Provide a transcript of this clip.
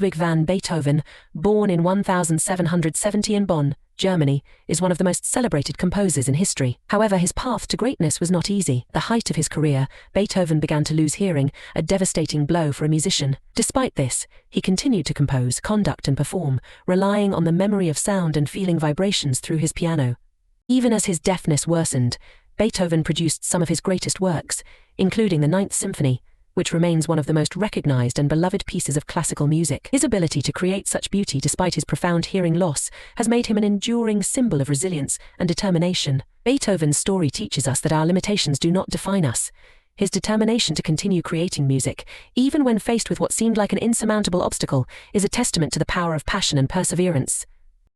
Ludwig van Beethoven, born in 1770 in Bonn, Germany, is one of the most celebrated composers in history. However, his path to greatness was not easy. At the height of his career, Beethoven began to lose hearing, a devastating blow for a musician. Despite this, he continued to compose, conduct and perform, relying on the memory of sound and feeling vibrations through his piano. Even as his deafness worsened, Beethoven produced some of his greatest works, including the Ninth Symphony, which remains one of the most recognized and beloved pieces of classical music. His ability to create such beauty despite his profound hearing loss has made him an enduring symbol of resilience and determination. Beethoven's story teaches us that our limitations do not define us. His determination to continue creating music, even when faced with what seemed like an insurmountable obstacle, is a testament to the power of passion and perseverance.